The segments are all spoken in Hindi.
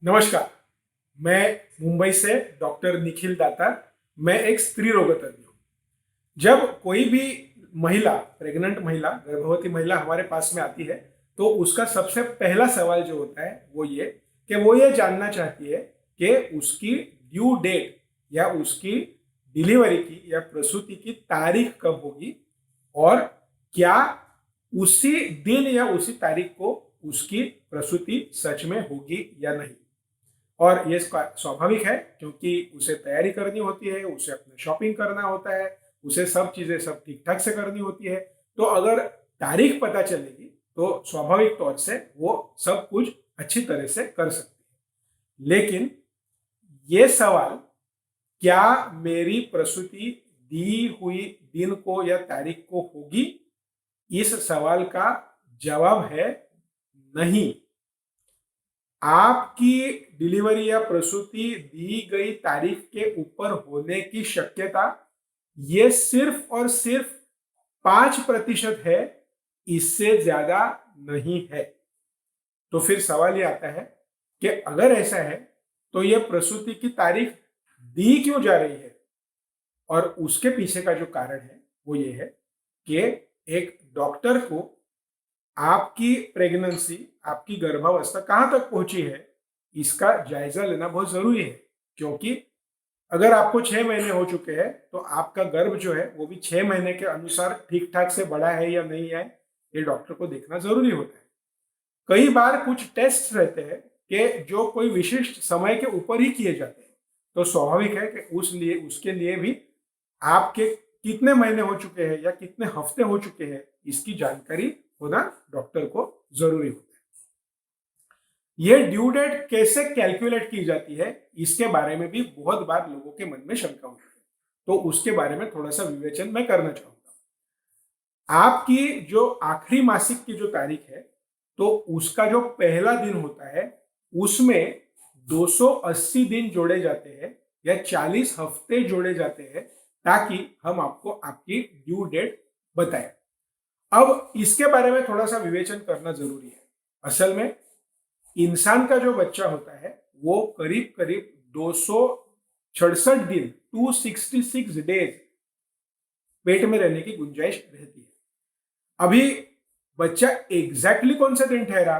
नमस्कार। मैं मुंबई से डॉक्टर निखिल दातार। मैं एक स्त्री रोग तज्ञ हूँ। जब कोई भी महिला, प्रेग्नेंट महिला, गर्भवती महिला हमारे पास में आती है तो उसका सबसे पहला सवाल जो होता है वो ये कि वो ये जानना चाहती है कि उसकी ड्यू डेट या उसकी डिलीवरी की या प्रसूति की तारीख कब होगी और क्या उसी दिन या उसी तारीख को उसकी प्रसूति सच में होगी या नहीं। और ये स्वाभाविक है क्योंकि उसे तैयारी करनी होती है, उसे अपने शॉपिंग करना होता है, उसे सब चीजें सब ठीक ठाक से करनी होती है। तो अगर तारीख पता चलेगी तो स्वाभाविक तौर से वो सब कुछ अच्छी तरह से कर सकती है। लेकिन ये सवाल, क्या मेरी प्रसूति दी हुई दिन को या तारीख को होगी, इस सवाल का जवाब है नहीं। आपकी डिलीवरी या प्रसूति दी गई तारीख के ऊपर होने की शक्यता ये सिर्फ और सिर्फ 5% है, इससे ज्यादा नहीं है। तो फिर सवाल ये आता है कि अगर ऐसा है तो ये प्रसूति की तारीख दी क्यों जा रही है। और उसके पीछे का जो कारण है वो ये है कि एक डॉक्टर को आपकी प्रेगनेंसी, आपकी गर्भावस्था कहां तक पहुंची है, इसका जायजा लेना बहुत जरूरी है। क्योंकि अगर आपको 6 महीने हो चुके हैं तो आपका गर्भ जो है वो भी 6 महीने के अनुसार ठीक ठाक से बड़ा है या नहीं है, ये डॉक्टर को देखना जरूरी होता है। कई बार कुछ टेस्ट रहते हैं कि जो कोई विशिष्ट समय के ऊपर ही किए जाते हैं। तो स्वाभाविक है कि उसके लिए भी आपके कितने महीने हो चुके हैं या कितने हफ्ते हो चुके हैं, इसकी जानकारी होना डॉक्टर को जरूरी होता है। ये ड्यू डेट कैसे कैलकुलेट की जाती है, इसके बारे में भी बहुत बार लोगों के मन में शंका होती है। तो उसके बारे में थोड़ा सा विवेचन मैं करना चाहूंगा। आपकी जो आखिरी मासिक की जो तारीख है तो उसका जो पहला दिन होता है उसमें 280 दिन जोड़े जाते हैं या 40 हफ्ते जोड़े जाते हैं ताकि हम आपको आपकी ड्यू डेट बताएं। अब इसके बारे में थोड़ा सा विवेचन करना जरूरी है। असल में इंसान का जो बच्चा होता है वो करीब करीब 266 दिन, 266 डेज पेट में रहने की गुंजाइश रहती है। अभी बच्चा एग्जैक्टली कौन से दिन ठहरा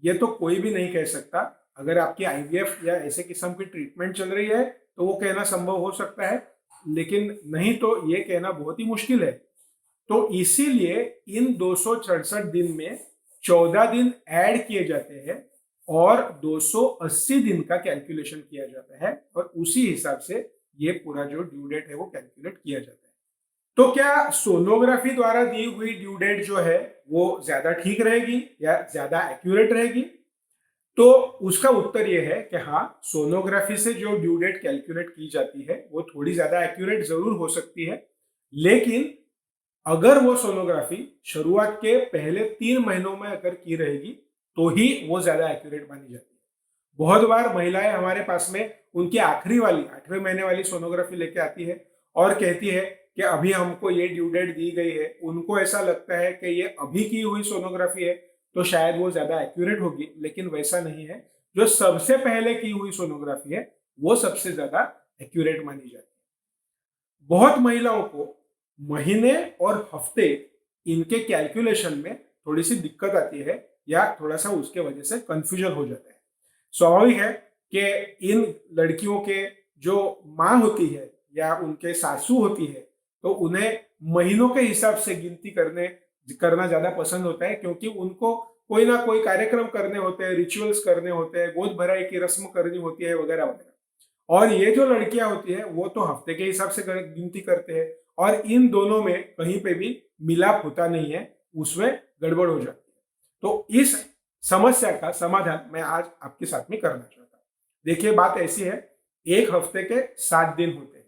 ये तो कोई भी नहीं कह सकता। अगर आपकी आईवीएफ या ऐसे किस्म की ट्रीटमेंट चल रही है तो वो कहना संभव हो सकता है, लेकिन नहीं तो ये कहना बहुत ही मुश्किल है। तो इसीलिए इन 266 दिन में 14 दिन ऐड किए जाते हैं और 280 दिन का कैलकुलेशन किया जाता है और उसी हिसाब से ये पूरा जो ड्यू डेट है वो कैलकुलेट किया जाता है। तो क्या सोनोग्राफी द्वारा दी हुई ड्यू डेट जो है वो ज्यादा ठीक रहेगी या ज्यादा एक्यूरेट रहेगी? तो उसका उत्तर यह है कि हाँ, सोनोग्राफी से जो ड्यू डेट कैलकुलेट की जाती है वो थोड़ी ज्यादा एक्यूरेट जरूर हो सकती है। लेकिन अगर वो सोनोग्राफी शुरुआत के पहले 3 महीनों में अगर की रहेगी तो ही वो ज्यादा एक्यूरेट मानी जाती है। बहुत बार महिलाएं हमारे पास में उनकी आखिरी वाली 8वें महीने वाली सोनोग्राफी लेके आती है और कहती है कि अभी हमको ये ड्यू डेट दी गई है। उनको ऐसा लगता है कि ये अभी की हुई सोनोग्राफी है तो शायद वो ज्यादा एक्यूरेट होगी, लेकिन वैसा नहीं है। जो सबसे पहले की हुई सोनोग्राफी है वो सबसे ज्यादा एक्यूरेट मानी जाती है। बहुत महिलाओं को महीने और हफ्ते, इनके कैलकुलेशन में थोड़ी सी दिक्कत आती है या थोड़ा सा उसके वजह से कंफ्यूजन हो जाता है। स्वाभाविक है कि इन लड़कियों के जो माँ होती है या उनके सासू होती है तो उन्हें महीनों के हिसाब से गिनती करना ज्यादा पसंद होता है, क्योंकि उनको कोई ना कोई कार्यक्रम करने होते हैं, रिचुअल्स करने होते हैं, गोद भराई की रस्म करनी होती है वगैरह वगैरह। और ये जो लड़कियां होती है वो तो हफ्ते के हिसाब से गिनती करते हैं और इन दोनों में कहीं पे भी मिलाप होता नहीं है, उसमें गड़बड़ हो जाती है। तो इस समस्या का समाधान मैं आज आपके साथ में करना चाहता हूँ। देखिए, बात ऐसी है, एक हफ्ते के 7 दिन होते हैं।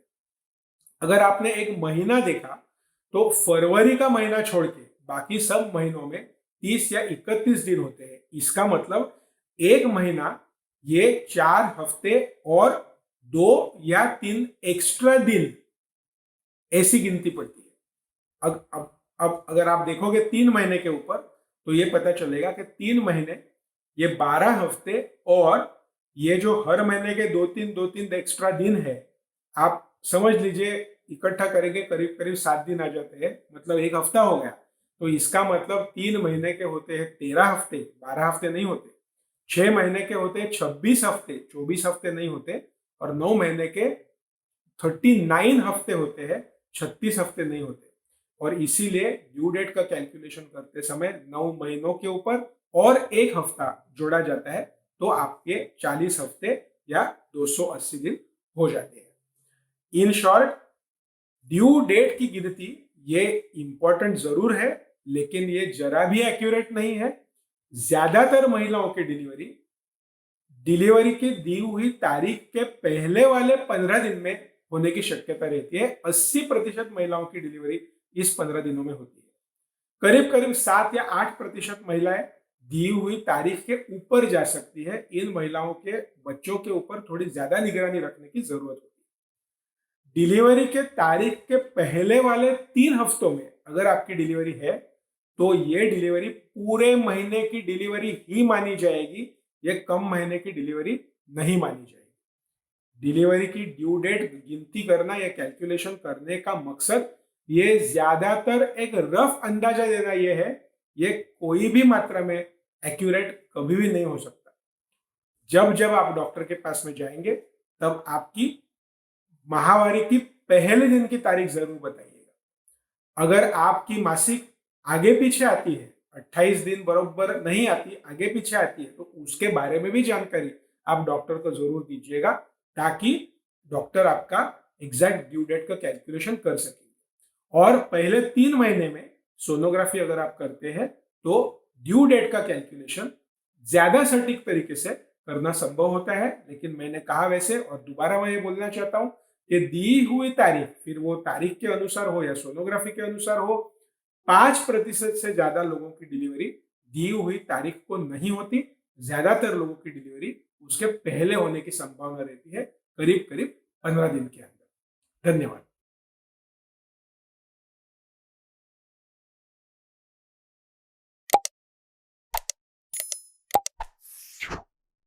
अगर आपने एक महीना देखा तो फरवरी का महीना छोड़ के बाकी सब महीनों में 30 या 31 दिन होते हैं। इसका मतलब एक महीना ये 4 हफ्ते और 2 या 3 एक्स्ट्रा दिन ऐसी गिनती पड़ती है। अब अगर आप देखोगे 3 महीने के ऊपर तो ये पता चलेगा कि 3 महीने ये 12 हफ्ते और ये जो हर महीने के दो तीन एक्स्ट्रा दिन है, आप समझ लीजिए इकट्ठा करेंगे करीब करीब 7 दिन आ जाते हैं, मतलब एक हफ्ता हो गया। तो इसका मतलब 3 महीने के होते हैं 13 हफ्ते, 12 हफ्ते नहीं होते। 6 महीने के होते हैं 26 हफ्ते, 24 हफ्ते नहीं होते। और 9 महीने के 39 हफ्ते होते हैं, 36 हफ्ते नहीं होते। और इसीलिए ड्यू डेट का कैलकुलेशन करते समय 9 महीनों के ऊपर और एक हफ्ता जोड़ा जाता है, तो आपके 40 हफ्ते या 280 दिन हो जाते हैं। इन शॉर्ट, ड्यू डेट की गिनती ये इंपॉर्टेंट जरूर है, लेकिन ये जरा भी एक्यूरेट नहीं है। ज्यादातर महिलाओं की डिलीवरी की दी हुई तारीख के पहले वाले 15 दिन में होने की शक्यता रहती है। 80% महिलाओं की डिलीवरी इस 15 दिनों में होती है। करीब करीब 7 या 8% महिलाएं दी हुई तारीख के ऊपर जा सकती है। इन महिलाओं के बच्चों के ऊपर थोड़ी ज्यादा निगरानी रखने की जरूरत होती है। डिलीवरी के तारीख के पहले वाले 3 हफ्तों में अगर आपकी डिलीवरी है, तो ये डिलीवरी पूरे महीने की डिलीवरी ही मानी जाएगी। ये कम महीने की डिलीवरी नहीं मानी जाएगी। डिलीवरी की ड्यू डेट गिनती करना या कैलकुलेशन करने का मकसद ये ज्यादातर एक रफ अंदाजा देना ये है। ये कोई भी मात्रा में एक्यूरेट कभी भी नहीं हो सकता। जब जब आप डॉक्टर के पास में जाएंगे, तब आपकी माहवारी की पहले दिन की तारीख जरूर बताइएगा। अगर आपकी मासिक आगे पीछे आती है, 28 दिन बरोबर नहीं आती, आगे पीछे आती है, तो उसके बारे में भी जानकारी आप डॉक्टर को जरूर दीजिएगा, ताकि डॉक्टर आपका एग्जैक्ट ड्यू डेट का कैलकुलेशन कर सके। और पहले 3 महीने में सोनोग्राफी अगर आप करते हैं, तो ड्यू डेट का कैलकुलेशन ज्यादा सटीक तरीके से करना संभव होता है। लेकिन मैंने कहा वैसे, और दोबारा मैं ये बोलना चाहता हूं कि दी हुई तारीख, फिर वो तारीख के अनुसार हो या सोनोग्राफी के अनुसार हो, 5% से ज्यादा लोगों की डिलीवरी दी हुई तारीख को नहीं होती। ज्यादातर लोगों की डिलीवरी उसके पहले होने की संभावना रहती है, करीब करीब 15 दिन के अंदर। धन्यवाद।